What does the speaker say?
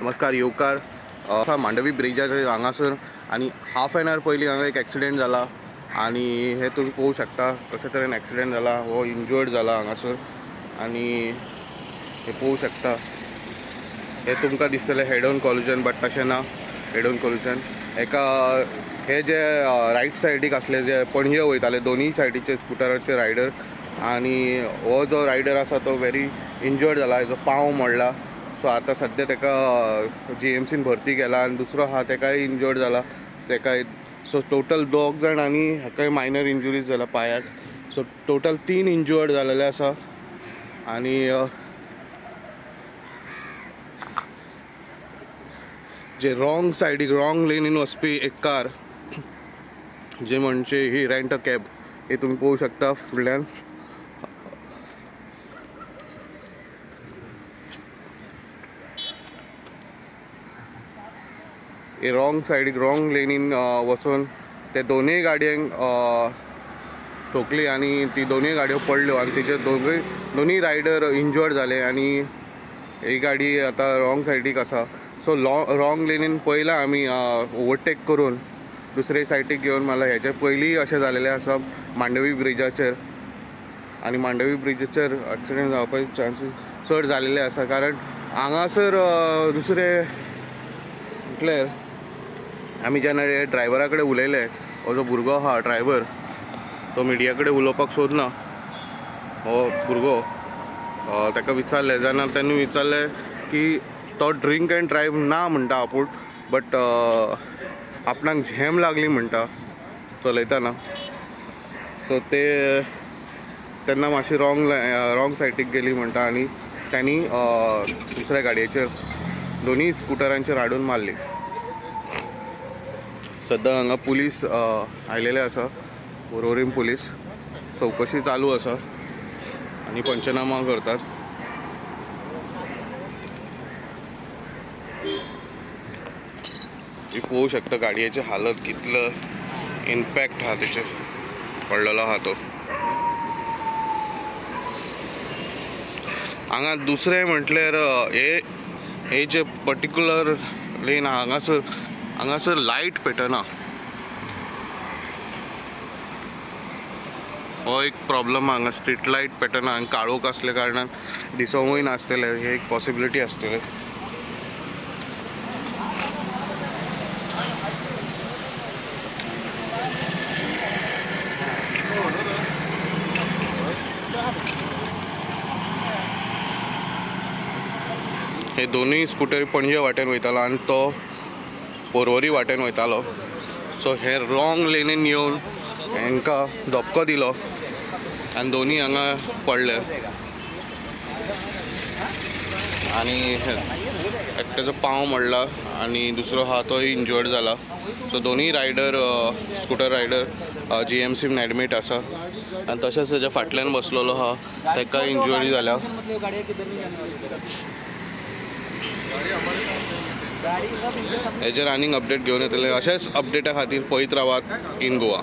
नमस्कार येवकार मांडवी ब्रिजार हांगासर आणि हाफ एन आवर पयलीं हांगा एक एक्सिडेंट जाला आणि हे तुम्ही पळोवंक शकता कशा तरेन एक्सिडेंट जाला। हो इंजर्ड जाला हांगासर आणि हे पळोवंक शकता। हे तुमकां दिसतलें हेड ऑन कॉलिजन, बट तशें ना। हेड ऑन कॉलिजन एका हे जे रायट सायडीक आसले जे पणजे वयताले दोनूय सायडीचे स्कुटराचे रायडर, आणि हो जो रायडर आसा तो व्हेरी इंजर्ड जाला, हेजो पांव मोडला। सो आता सध्या तेका GMCन भरती केला आणि दुसरो हा तेकाय इंजर्ड जाला तेका। सो टोटल 2 जाण आणि हेकाय मायनर इंजुरीज जाला पायाक। सो टोटल 3 इंजर्ड जालेले आसा। आणि जे रॉंग सायडीक रॉंग लेनीन वचपी एक कार जे म्हणजे ही रेंट अ कॅब, हे तुम्ही पळोवंक शकता फुडल्यान। हे रॉंग सायडीक रॉंग लेनीन वचून ते दोनूय गाडयांक ठोकली आणि ती दोनूय गाडयो पडल्यो आणि तिचे दोनूय रायडर इंजर्ड जाले। आणि ही गाडी आता रॉंग सायडीक आसा। सो रॉंग लेनीन पयला आमी ओवरटेक करून दुसरे सायडीक घेवन मला हेचे पयलीं अशें जालेलें आसा मांडवी ब्रिजाचेर। आणि मांडवी ब्रिजाचेर एक्सिडेंट जावपाचे चान्सीस चड जालेले आसा, कारण हांगासर दुसरे म्हटल्यार आमी जेन्ना ड्रायव्हरा कडेन उलयले, हो जो भुरगो आहा ड्रायव्हर तो मिडिया कडेन उलोवपाक सोदना। हो भुरगो ताका विचारले जेन्ना ताणें विचारलें की तो ड्रिंक एंड ड्रायव ना म्हणटा आपूण, बट आपणाक झॅम लागली म्हणटा चलयतना। सो ते तेन्ना मातशी रॉंग सायडीक गेली म्हणटा आणि त्यांनी दुसऱ्या गाडयेचेर दोन्ही स्कुटरांचेर हाडून मारली। सद्या हांगा पुलीस आयलेले आसा, बोरोरीम पुलीस चौकशी चालू आसा आणि पंचनामा करतात। ही पळोवंक शकता गाडयेची हालत कितलो इम्पॅक्ट हा तेचे पडलेलो आहा तो। हांगा दुसरें म्हटल्यार हे जे पर्टिक्युलर लेन हांगासर लायट पेटना। हो एक प्रॉब्लम हांगा, स्ट्रीट लायट पेटना आणि काळोख असल्या कारणान दिसोंकूय नासतले, हे एक पॉसिबिलिटी आसतले। हे दोनूय स्कूटर पणजे वाटेन वयतालो आणि तो पोरवोरी वाटेन वयतालो। सो हे रॉंग लेनीन येवन हांकां धपको दिलो आणि दोनूय हांगा पडले आणि एकट्याचो पांव मोडला आणि दुसरो हा तो इंजर्ड जाला। सो दोनूय रायडर स्कूटर रायडर GMCन एडमीट आसा आणि तशेंच तेच्या फाटल्यान बसलेलो हा तेका इंजुरी जाल्या। हेजेर आनीक अपडेट घेवन येतले। अशेंच अपडेटा खातीर पळयत रावात इन गोवा।